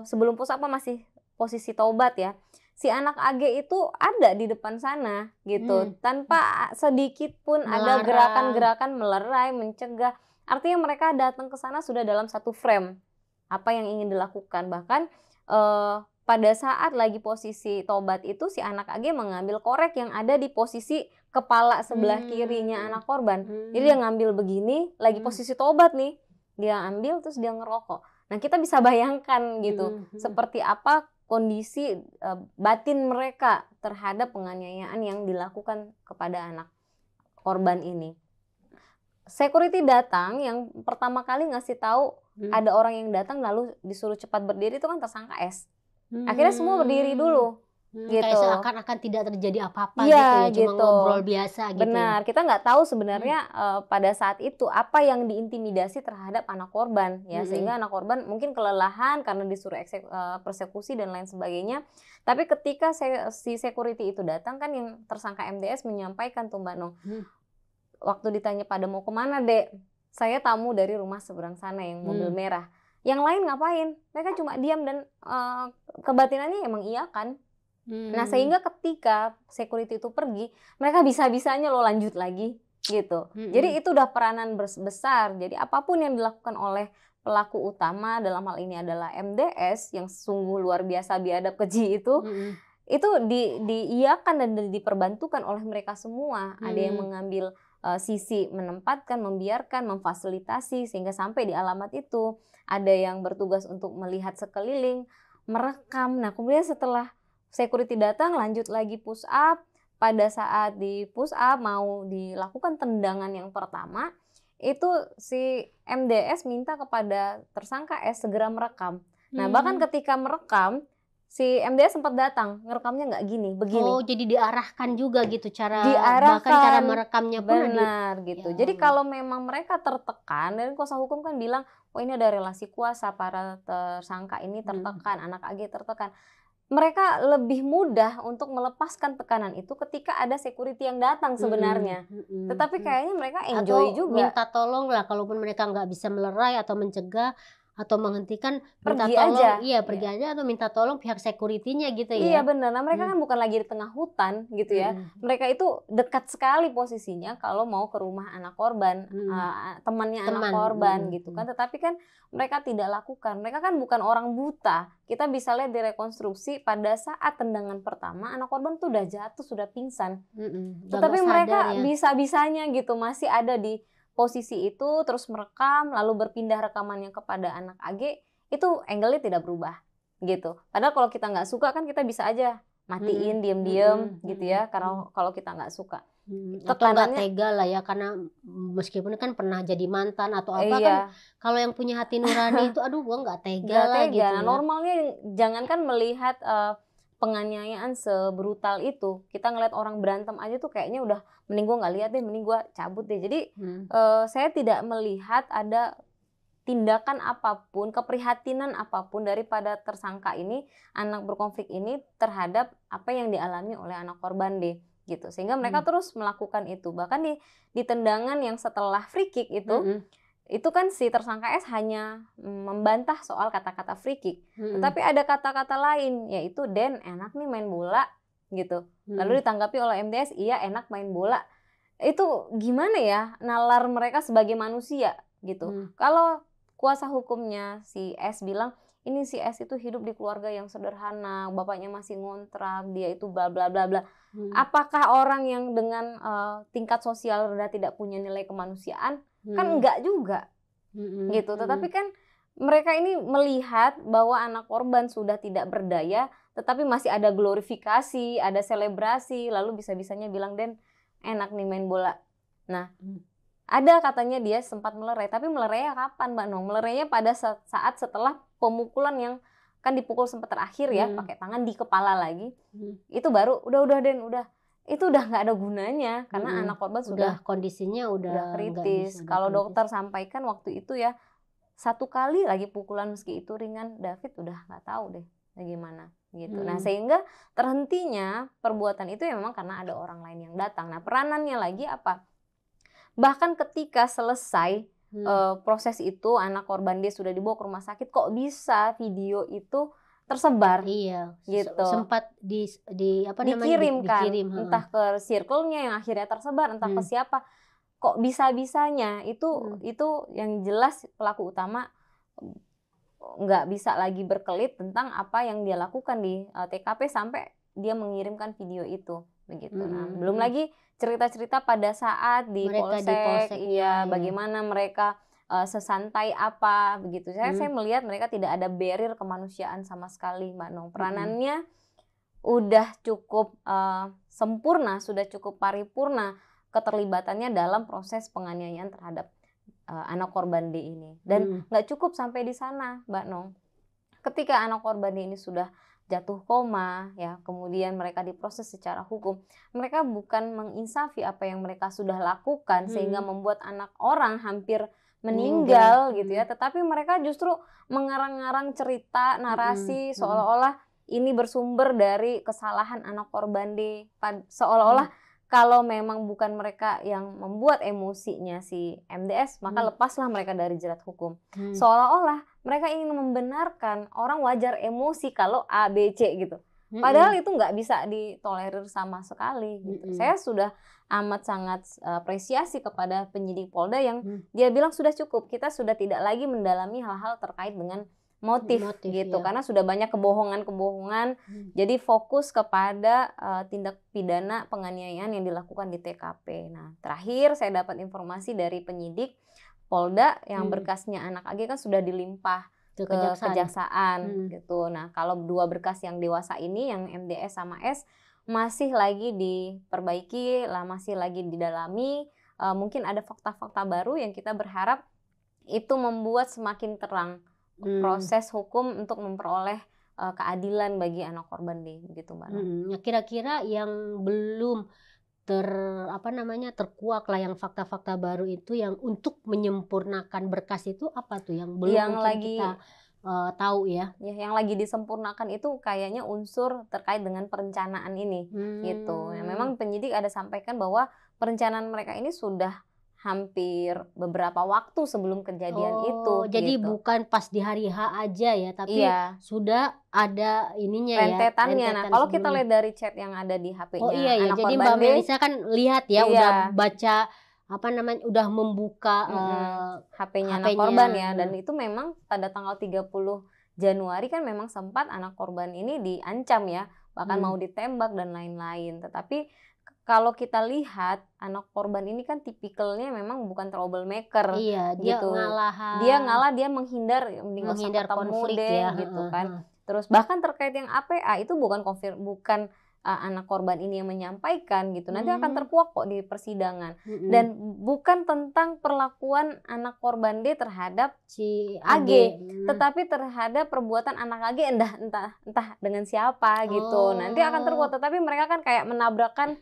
Speaker 1: sebelum push up masih posisi tobat ya. Si anak AG itu ada di depan sana gitu, tanpa sedikit pun ada gerakan-gerakan melerai, mencegah. Artinya mereka datang ke sana sudah dalam satu frame apa yang ingin dilakukan. Bahkan pada saat lagi posisi tobat itu si anak AG mengambil korek yang ada di posisi kepala sebelah kirinya anak korban. Jadi dia ngambil begini, lagi posisi tobat nih, dia ambil terus dia ngerokok. Nah, kita bisa bayangkan gitu seperti apa kondisi batin mereka terhadap penganiayaan yang dilakukan kepada anak korban ini. Security datang, yang pertama kali ngasih tahu ada orang yang datang lalu disuruh cepat berdiri itu kan tersangka S. Akhirnya semua berdiri dulu. Gitu.
Speaker 2: Kayak seakan-akan tidak terjadi apa-apa
Speaker 1: ya,
Speaker 2: gitu ya, cuma ngobrol biasa gitu.
Speaker 1: Benar, kita nggak tahu sebenarnya pada saat itu apa yang diintimidasi terhadap anak korban ya, sehingga anak korban mungkin kelelahan karena disuruh persekusi dan lain sebagainya. Tapi ketika si security itu datang kan yang tersangka MDS menyampaikan tuh Mbak Nong, waktu ditanya pada mau kemana Dek, saya tamu dari rumah seberang sana yang mobil merah. Yang lain ngapain? Mereka cuma diam dan kebatinannya emang iya kan. Nah, sehingga ketika security itu pergi, mereka bisa-bisanya lo lanjut lagi gitu. Jadi itu udah peranan besar. Jadi apapun yang dilakukan oleh pelaku utama, dalam hal ini adalah MDS yang sungguh luar biasa biadab keji itu diiyakan dan diperbantukan oleh mereka semua. Ada yang mengambil sisi menempatkan, membiarkan, memfasilitasi sehingga sampai di alamat itu. Ada yang bertugas untuk melihat sekeliling. merekam. Nah, kemudian setelah security datang lanjut lagi push up. Pada saat di push up mau dilakukan tendangan yang pertama, itu si MDS minta kepada tersangka S segera merekam. Nah, bahkan ketika merekam, si MDS sempat datang, ngerekamnya nggak gini, begini.
Speaker 2: Oh, jadi diarahkan juga gitu bahkan
Speaker 1: Diarahkan,
Speaker 2: cara merekamnya pun
Speaker 1: benar gitu.
Speaker 2: Ya
Speaker 1: Jadi
Speaker 2: Allah.
Speaker 1: kalau memang mereka tertekan, dan kuasa hukum kan bilang, oh ini ada relasi kuasa, para tersangka ini tertekan, anak AG tertekan. Mereka lebih mudah untuk melepaskan tekanan itu ketika ada security yang datang sebenarnya. Tetapi kayaknya mereka enjoy
Speaker 2: atau
Speaker 1: juga.
Speaker 2: minta tolong lah, kalaupun mereka nggak bisa melerai atau mencegah atau menghentikan, minta
Speaker 1: Pergi
Speaker 2: tolong,
Speaker 1: aja.
Speaker 2: iya pergi aja atau minta tolong pihak security-nya gitu
Speaker 1: Iya
Speaker 2: ya.
Speaker 1: benar. Nah, mereka kan bukan lagi di tengah hutan gitu ya. Mereka itu dekat sekali posisinya kalau mau ke rumah anak korban, temannya anak korban gitu kan. Tetapi kan mereka tidak lakukan. Mereka kan bukan orang buta. Kita bisa lihat di rekonstruksi pada saat tendangan pertama anak korban tuh udah jatuh, sudah pingsan. Tetapi mereka bisa-bisanya gitu masih ada di posisi itu, terus merekam, lalu berpindah rekamannya kepada anak AG, itu angle-nya tidak berubah gitu. Padahal kalau kita nggak suka kan kita bisa aja matiin, diem-diem gitu ya, karena kalau kita nggak suka.
Speaker 2: Atau nggak tega lah ya, karena meskipun kan pernah jadi mantan atau apa kan, kalau yang punya hati nurani itu aduh gua nggak tega lah gitu ya.
Speaker 1: Normalnya jangankan melihat penganiayaan sebrutal itu, kita ngeliat orang berantem aja tuh kayaknya udah mending gue nggak lihat deh, mending gue cabut deh. Jadi saya tidak melihat ada tindakan apapun, keprihatinan apapun daripada tersangka ini, anak berkonflik ini terhadap apa yang dialami oleh anak korban deh gitu. Sehingga mereka terus melakukan itu. Bahkan di tendangan yang setelah free kick itu kan si tersangka S hanya membantah soal kata-kata free kick. Tetapi ada kata-kata lain, yaitu Den enak nih main bola gitu. Lalu ditanggapi oleh MDS, iya enak main bola. Itu gimana ya nalar mereka sebagai manusia gitu. Kalau kuasa hukumnya si S bilang, ini si S itu hidup di keluarga yang sederhana, bapaknya masih ngontrak, dia itu bla bla bla bla. Apakah orang yang dengan tingkat sosial rendah tidak punya nilai kemanusiaan? Kan enggak juga gitu. Tetapi kan mereka ini melihat bahwa anak korban sudah tidak berdaya, tetapi masih ada glorifikasi, ada selebrasi, lalu bisa-bisanya bilang Den enak nih main bola. Nah, ada katanya dia sempat melerai, tapi melerainya kapan Mbak Nong? Melerainya pada saat setelah pemukulan yang kan dipukul sempat terakhir ya, pakai tangan di kepala lagi. Itu baru udah Den, itu udah nggak ada gunanya karena anak korban sudah
Speaker 2: kondisinya udah
Speaker 1: kritis. Kalau dokter sampaikan waktu itu ya, 1 kali lagi pukulan meski itu ringan, David udah nggak tahu deh bagaimana gitu. Nah, sehingga terhentinya perbuatan itu ya memang karena ada orang lain yang datang. Nah, peranannya lagi apa? Bahkan ketika selesai proses itu, anak korban dia sudah dibawa ke rumah sakit, kok bisa video itu tersebar?
Speaker 2: Iya,
Speaker 1: gitu.
Speaker 2: Sempat
Speaker 1: dikirimkan, entah ke circle-nya yang akhirnya tersebar, entah ke siapa. Kok bisa-bisanya itu yang jelas pelaku utama nggak bisa lagi berkelit tentang apa yang dia lakukan di TKP sampai dia mengirimkan video itu begitu. Nah, belum lagi cerita-cerita pada saat di polsek, iya, bagaimana mereka sesantai apa begitu. Saya melihat mereka tidak ada barrier kemanusiaan sama sekali, Mbak Nong. Peranannya udah cukup sempurna, sudah cukup paripurna keterlibatannya dalam proses penganiayaan terhadap anak korban D ini. Dan nggak cukup sampai di sana, Mbak Nong. Ketika anak korban D ini sudah jatuh koma, ya, kemudian mereka diproses secara hukum, mereka bukan menginsafi apa yang mereka sudah lakukan sehingga membuat anak orang hampir meninggal gitu ya, tetapi mereka justru mengarang-arang cerita, narasi seolah-olah ini bersumber dari kesalahan anak korban D, seolah-olah kalau memang bukan mereka yang membuat emosinya si MDS, maka lepaslah mereka dari jerat hukum. Seolah-olah mereka ingin membenarkan orang wajar emosi kalau A, B, C gitu. Padahal itu nggak bisa ditolerir sama sekali. Gitu. Saya sudah amat sangat apresiasi kepada penyidik Polda yang dia bilang sudah cukup, kita sudah tidak lagi mendalami hal-hal terkait dengan motif gitu, ya. Karena sudah banyak kebohongan-kebohongan. Jadi fokus kepada tindak pidana penganiayaan yang dilakukan di TKP. Nah, terakhir saya dapat informasi dari penyidik Polda yang berkasnya anak AG kan sudah dilimpah
Speaker 2: ke
Speaker 1: ke
Speaker 2: kejaksaan.
Speaker 1: kejaksaan
Speaker 2: Hmm.
Speaker 1: gitu. Nah, kalau 2 berkas yang dewasa ini yang MDS sama S masih lagi diperbaiki, masih lagi didalami, mungkin ada fakta-fakta baru yang kita berharap itu membuat semakin terang proses hukum untuk memperoleh keadilan bagi anak korban gitu, Mbak Nung.
Speaker 2: Nah, kira-kira yang belum terkuak lah, yang fakta-fakta baru itu yang untuk menyempurnakan berkas itu apa tuh yang belum
Speaker 1: Yang
Speaker 2: mungkin
Speaker 1: lagi
Speaker 2: kita tahu ya?
Speaker 1: Ya, yang lagi disempurnakan itu kayaknya unsur terkait dengan perencanaan ini, gitu. Ya, memang penyidik ada sampaikan bahwa perencanaan mereka ini sudah hampir beberapa waktu sebelum kejadian itu,
Speaker 2: Jadi
Speaker 1: gitu.
Speaker 2: bukan pas di hari H aja ya, tapi
Speaker 1: Iya,
Speaker 2: sudah ada ininya ya,
Speaker 1: rentetannya. Nah,
Speaker 2: rentetan
Speaker 1: kalau kita
Speaker 2: sebelumnya.
Speaker 1: lihat dari chat yang ada di
Speaker 2: Oh iya
Speaker 1: HP-nya
Speaker 2: ya,
Speaker 1: anak
Speaker 2: jadi
Speaker 1: korban
Speaker 2: Mbak
Speaker 1: D,
Speaker 2: Melisa kan lihat ya, udah
Speaker 1: iya,
Speaker 2: baca udah membuka
Speaker 1: HP-nya anak
Speaker 2: HP-nya.
Speaker 1: korban ya, dan itu memang pada tanggal 30 Januari kan memang sempat anak korban ini diancam ya, bahkan mau ditembak dan lain-lain. Tetapi kalau kita lihat anak korban ini kan tipikalnya memang bukan troublemaker
Speaker 2: Iya, dia
Speaker 1: gitu.
Speaker 2: ngalah,
Speaker 1: Dia menghindar, mending gak usah
Speaker 2: menghindar
Speaker 1: ketemu
Speaker 2: konflik
Speaker 1: deh
Speaker 2: ya.
Speaker 1: gitu kan. Terus bahkan terkait yang APA itu bukan anak korban ini yang menyampaikan gitu. Nanti akan terkuak kok di persidangan. Dan bukan tentang perlakuan anak korban D terhadap
Speaker 2: si
Speaker 1: AG,
Speaker 2: AG.
Speaker 1: tetapi terhadap perbuatan anak AG entah dengan siapa gitu. Nanti akan terkuak, tetapi mereka kan kayak menabrakkan,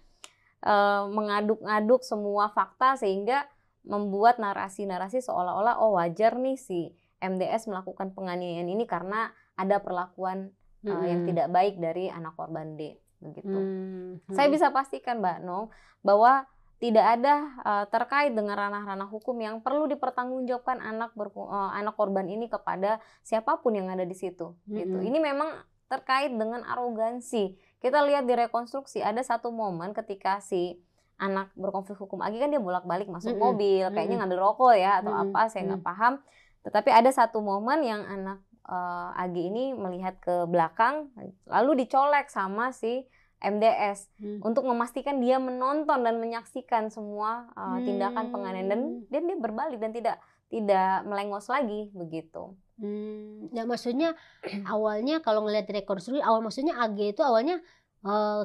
Speaker 1: mengaduk-aduk semua fakta sehingga membuat narasi-narasi seolah-olah wajar nih si MDS melakukan penganiayaan ini karena ada perlakuan yang tidak baik dari anak korban D begitu. Saya bisa pastikan Mbak Nong bahwa tidak ada terkait dengan ranah-ranah hukum yang perlu dipertanggungjawabkan anak korban ini kepada siapapun yang ada di situ gitu. Ini memang terkait dengan arogansi. Kita lihat di rekonstruksi ada satu momen ketika si anak berkonflik hukum AG kan dia bolak-balik masuk mobil, kayaknya ngambil rokok ya atau apa, saya nggak paham. Tetapi ada satu momen yang anak AG ini melihat ke belakang lalu dicolek sama si MDS untuk memastikan dia menonton dan menyaksikan semua tindakan penganiayaan dan dia berbalik dan tidak melengos lagi begitu.
Speaker 2: Nah, maksudnya awalnya kalau ngelihat rekonstruksi maksudnya AG itu awalnya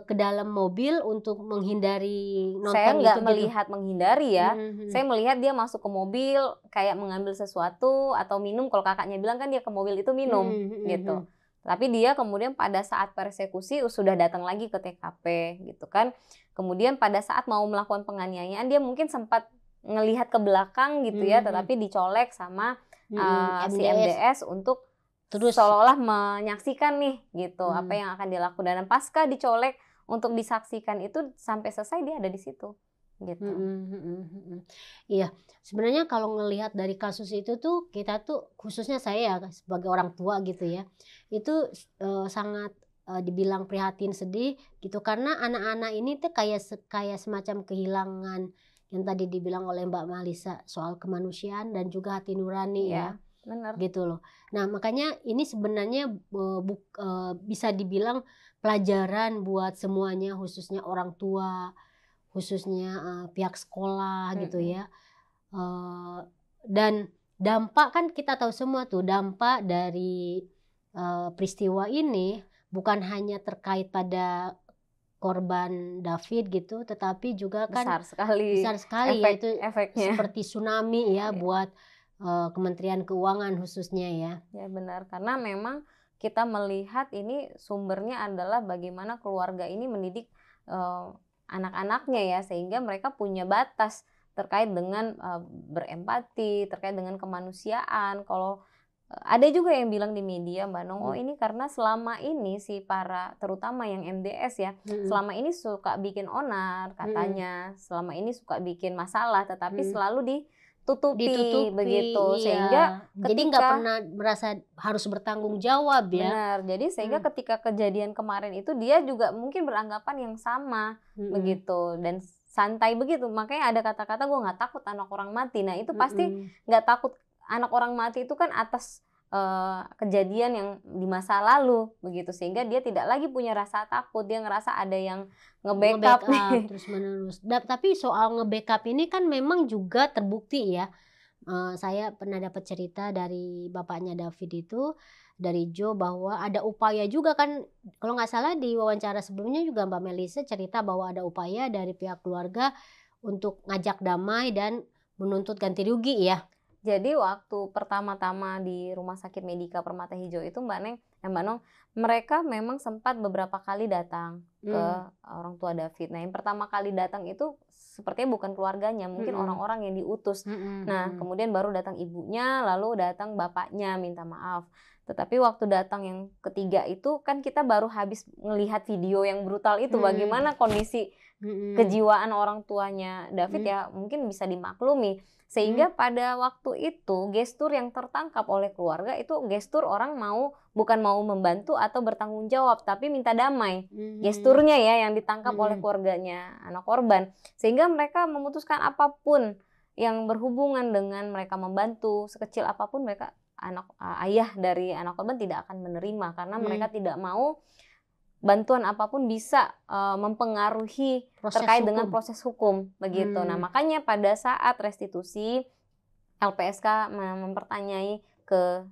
Speaker 2: ke dalam mobil untuk menghindari nonton.
Speaker 1: Saya nggak
Speaker 2: itu
Speaker 1: melihat
Speaker 2: gitu.
Speaker 1: menghindari ya. Saya melihat dia masuk ke mobil kayak mengambil sesuatu atau minum. Kalau kakaknya bilang kan dia ke mobil itu minum gitu. Tapi dia kemudian pada saat persekusi sudah datang lagi ke TKP gitu kan. Kemudian pada saat mau melakukan penganiayaan dia mungkin sempat ngelihat ke belakang gitu ya, tetapi dicolek sama si MDS untuk terus seolah-olah menyaksikan nih gitu apa yang akan dilakukan, dan pasca dicolek untuk disaksikan itu sampai selesai dia ada di situ gitu.
Speaker 2: Iya, sebenarnya kalau ngelihat dari kasus itu tuh kita tuh khususnya saya ya sebagai orang tua gitu ya, itu sangat dibilang prihatin, sedih gitu, karena anak-anak ini tuh kayak semacam kehilangan yang tadi dibilang oleh Mbak Melisa soal kemanusiaan dan juga hati nurani ya.
Speaker 1: Benar.
Speaker 2: Gitu loh. Nah, makanya ini sebenarnya bisa dibilang pelajaran buat semuanya, khususnya orang tua, khususnya pihak sekolah gitu ya. Dan dampak kan kita tahu semua tuh, dampak dari peristiwa ini bukan hanya terkait pada korban David gitu, tetapi juga kan
Speaker 1: besar sekali
Speaker 2: yaitu
Speaker 1: efeknya
Speaker 2: seperti tsunami ya buat Kementerian Keuangan khususnya ya.
Speaker 1: Ya benar, karena memang kita melihat ini sumbernya adalah bagaimana keluarga ini mendidik anak-anaknya ya, sehingga mereka punya batas terkait dengan berempati, terkait dengan kemanusiaan. Kalau ada juga yang bilang di media Mbak Nong, ini karena selama ini si terutama yang MDS ya, selama ini suka bikin onar katanya, selama ini suka bikin masalah, tetapi selalu ditutupi begitu,
Speaker 2: iya.
Speaker 1: Sehingga
Speaker 2: jadi nggak pernah merasa harus bertanggung jawab ya.
Speaker 1: Benar, jadi sehingga ketika kejadian kemarin itu dia juga mungkin beranggapan yang sama begitu dan santai begitu, makanya ada kata-kata gue nggak takut anak orang mati. Nah itu pasti nggak takut anak orang mati itu kan atas kejadian yang di masa lalu begitu, sehingga dia tidak lagi punya rasa takut, dia ngerasa ada yang nge-backup
Speaker 2: terus menerus. Tapi soal nge-backup ini kan memang juga terbukti ya, saya pernah dapat cerita dari bapaknya David itu, dari Joe, bahwa ada upaya juga kan, kalau nggak salah di wawancara sebelumnya juga Mbak Melisa cerita bahwa ada upaya dari pihak keluarga untuk ngajak damai dan menuntut ganti rugi ya.
Speaker 1: Jadi waktu pertama-tama di Rumah Sakit Medika Permata Hijau itu Mbak Nong, mereka memang sempat beberapa kali datang ke orang tua David. Nah, yang pertama kali datang itu sepertinya bukan keluarganya, mungkin orang-orang yang diutus. Nah, kemudian baru datang ibunya, lalu datang bapaknya minta maaf. Tetapi waktu datang yang ketiga itu kan kita baru habis melihat video yang brutal itu, bagaimana kondisi kejiwaan orang tuanya David ya mungkin bisa dimaklumi. Sehingga pada waktu itu gestur yang tertangkap oleh keluarga itu gestur orang bukan mau membantu atau bertanggung jawab, tapi minta damai. Gesturnya ya yang ditangkap oleh keluarganya anak korban. Sehingga mereka memutuskan apapun yang berhubungan dengan mereka membantu, sekecil apapun mereka, ayah dari anak korban tidak akan menerima karena mereka tidak mau bantuan apapun bisa mempengaruhi terkait dengan proses hukum begitu. Nah, makanya pada saat restitusi LPSK mempertanyai ke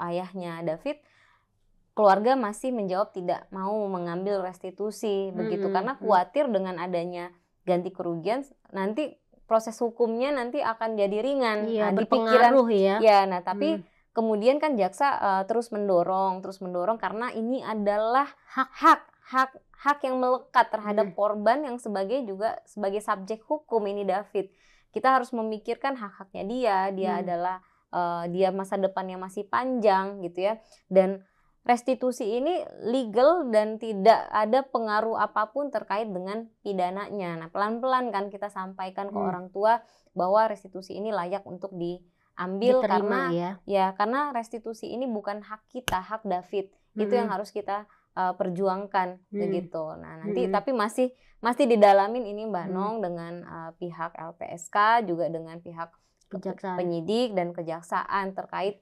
Speaker 1: ayahnya David, keluarga masih menjawab tidak mau mengambil restitusi begitu karena khawatir dengan adanya ganti kerugian nanti proses hukumnya nanti akan jadi ringan.
Speaker 2: Iya,
Speaker 1: Nah,
Speaker 2: berpengaruh ya.
Speaker 1: Nah tapi kemudian kan jaksa terus mendorong karena ini adalah hak yang melekat terhadap korban yang sebagai subjek hukum ini David. Kita harus memikirkan hak-haknya dia adalah dia masa depannya masih panjang gitu ya. Dan restitusi ini legal dan tidak ada pengaruh apapun terkait dengan pidananya. Nah, pelan-pelan kan kita sampaikan ke orang tua bahwa restitusi ini layak untuk diambil karena restitusi ini bukan hak kita, hak David. Itu yang harus kita perjuangkan begitu. Nah, nanti tapi masih didalamin ini Mbak Nong dengan pihak LPSK juga dengan pihak penyidik dan kejaksaan terkait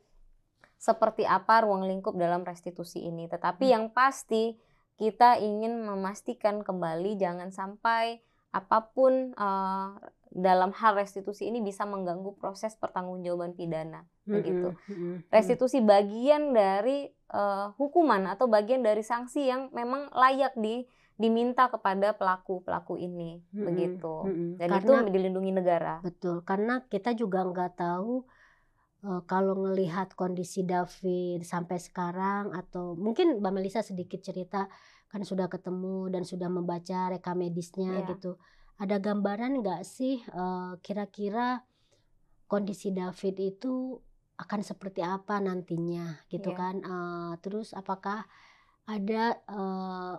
Speaker 1: seperti apa ruang lingkup dalam restitusi ini. Tetapi yang pasti kita ingin memastikan kembali jangan sampai apapun dalam hal restitusi ini bisa mengganggu proses pertanggungjawaban pidana begitu. Restitusi bagian dari hukuman atau bagian dari sanksi yang memang layak diminta kepada pelaku ini begitu. Dan karena, itu dilindungi negara.
Speaker 2: Betul, karena kita juga nggak tahu kalau ngelihat kondisi David sampai sekarang, atau mungkin Mbak Melisa sedikit cerita kan sudah ketemu dan sudah membaca rekam medisnya gitu. Ada gambaran nggak sih kira-kira kondisi David itu akan seperti apa nantinya gitu kan? Terus apakah ada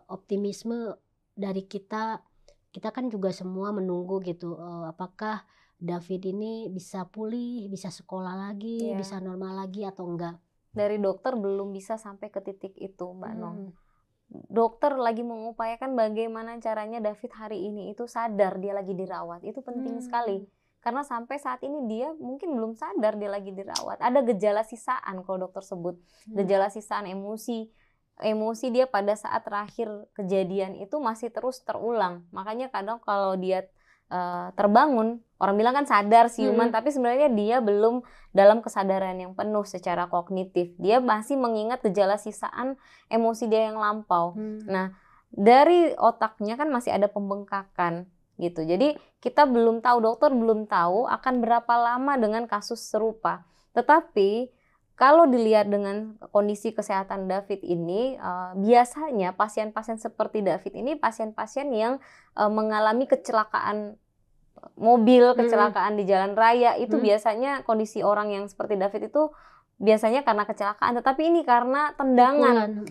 Speaker 2: optimisme dari kita kan juga semua menunggu gitu, apakah David ini bisa pulih, bisa sekolah lagi, bisa normal lagi atau enggak?
Speaker 1: Dari dokter belum bisa sampai ke titik itu Mbak Nong. Dokter lagi mengupayakan bagaimana caranya David hari ini itu sadar dia lagi dirawat. Itu penting sekali. Karena sampai saat ini dia mungkin belum sadar dia lagi dirawat. Ada gejala sisaan kalau dokter sebut. Gejala sisaan emosi dia pada saat terakhir kejadian itu masih terus terulang. Makanya kadang kalau dia terbangun, orang bilang kan sadar siuman, tapi sebenarnya dia belum dalam kesadaran yang penuh secara kognitif. Dia masih mengingat gejala sisaan emosi dia yang lampau. Nah, dari otaknya kan masih ada pembengkakan gitu. Jadi kita belum tahu, dokter belum tahu akan berapa lama dengan kasus serupa. Tetapi kalau dilihat dengan kondisi kesehatan David ini, biasanya pasien-pasien seperti David ini pasien-pasien yang mengalami kecelakaan mobil, kecelakaan di jalan raya, itu biasanya kondisi orang yang seperti David itu biasanya karena kecelakaan, tetapi ini karena tendangan.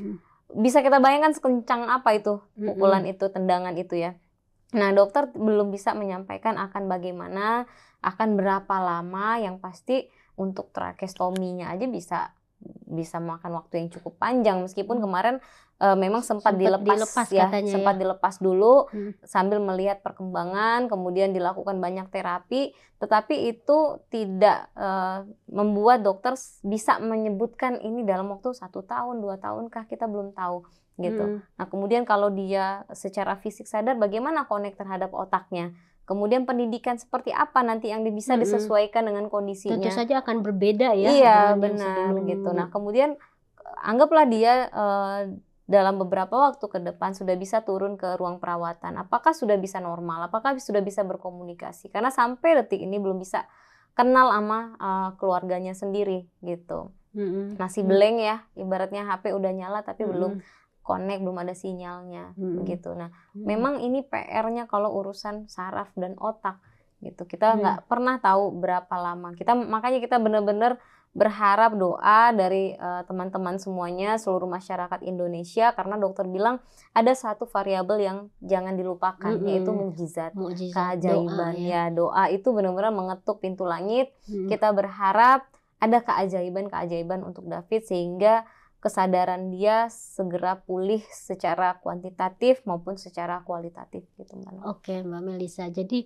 Speaker 1: Bisa kita bayangkan sekencang apa itu pukulan itu, tendangan itu ya. Nah, dokter belum bisa menyampaikan akan bagaimana, akan berapa lama, yang pasti untuk trakestominya aja bisa makan waktu yang cukup panjang, meskipun kemarin memang sempat dilepas ya, sempat dilepas dulu sambil melihat perkembangan, kemudian dilakukan banyak terapi, tetapi itu tidak membuat dokter bisa menyebutkan ini dalam waktu 1 tahun, 2 tahunkah, kita belum tahu gitu. Nah, kemudian kalau dia secara fisik sadar, bagaimana connect terhadap otaknya? kemudian pendidikan seperti apa nanti yang bisa disesuaikan dengan kondisinya.
Speaker 2: Tentu saja akan berbeda ya.
Speaker 1: Iya benar gitu. Nah kemudian anggaplah dia dalam beberapa waktu ke depan sudah bisa turun ke ruang perawatan. Apakah sudah bisa normal? Apakah sudah bisa berkomunikasi? Karena sampai detik ini belum bisa kenal sama keluarganya sendiri gitu. Masih blank ya, ibaratnya HP udah nyala tapi belum connect, belum ada sinyalnya begitu. Nah, memang ini PR-nya kalau urusan saraf dan otak gitu. Kita nggak pernah tahu berapa lama. Makanya kita benar-benar berharap doa dari teman-teman semuanya, seluruh masyarakat Indonesia, karena dokter bilang ada satu variabel yang jangan dilupakan, yaitu mukjizat, keajaiban. Doa itu benar-benar mengetuk pintu langit. Kita berharap ada keajaiban untuk David sehingga kesadaran dia segera pulih secara kuantitatif maupun secara kualitatif gitu Mbak.
Speaker 2: Oke Mbak Melisa, jadi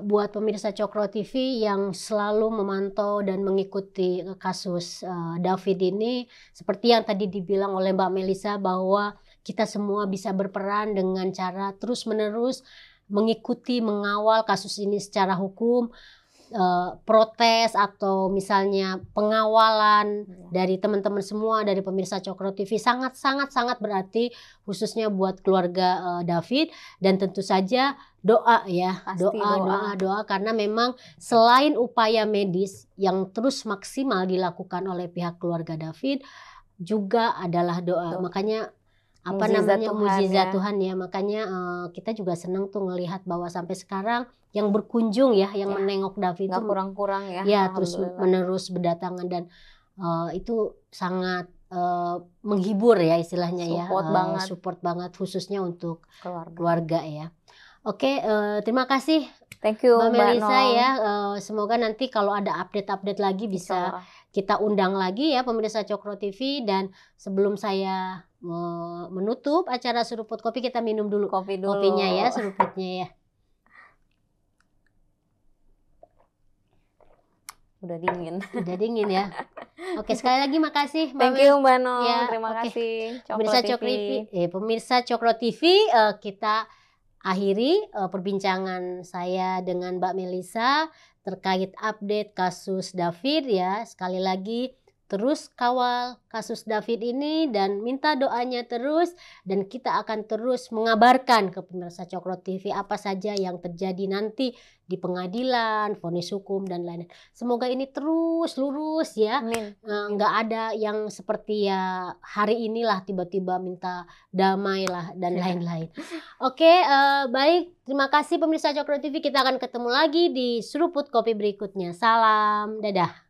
Speaker 2: buat pemirsa Cokro TV yang selalu memantau dan mengikuti kasus David ini, seperti yang tadi dibilang oleh Mbak Melisa bahwa kita semua bisa berperan dengan cara terus-menerus mengikuti, mengawal kasus ini secara hukum. Protes atau misalnya pengawalan dari teman-teman semua, dari pemirsa Cokro TV sangat berarti khususnya buat keluarga David, dan tentu saja doa ya. Doa karena memang selain upaya medis yang terus maksimal dilakukan oleh pihak keluarga David juga adalah doa. Makanya mukjizat Tuhan ya. Makanya kita juga senang tuh ngelihat bahwa sampai sekarang yang berkunjung ya, yang menengok David itu
Speaker 1: kurang-kurang ya.
Speaker 2: Ya terus menerus berdatangan, dan itu sangat menghibur ya istilahnya. Support banget khususnya untuk keluarga ya. Oke, terima kasih.
Speaker 1: Thank you
Speaker 2: Mbak Melisa ya. Semoga nanti kalau ada update lagi bisa kita undang lagi ya pemirsa Cokro TV. Dan sebelum saya menutup acara Seruput Kopi, kita minum dulu kopinya ya, seruputnya ya.
Speaker 1: Udah dingin
Speaker 2: ya. Oke, sekali lagi makasih Mbak.
Speaker 1: Thank you Mbak Nong.
Speaker 2: Ya,
Speaker 1: terima kasih
Speaker 2: pemirsa Cokro TV, kita akhiri perbincangan saya dengan Mbak Melisa terkait update kasus David ya. Sekali lagi terus kawal kasus David ini dan minta doanya terus, dan kita akan terus mengabarkan ke pemirsa Cokro TV apa saja yang terjadi nanti di pengadilan, vonis hukum dan lain-lain. Semoga ini terus lurus ya. Nggak ada yang seperti ya hari inilah tiba-tiba minta damai lah dan lain-lain. Oke, baik, terima kasih pemirsa Cokro TV. Kita akan ketemu lagi di Seruput Kopi berikutnya. Salam, dadah.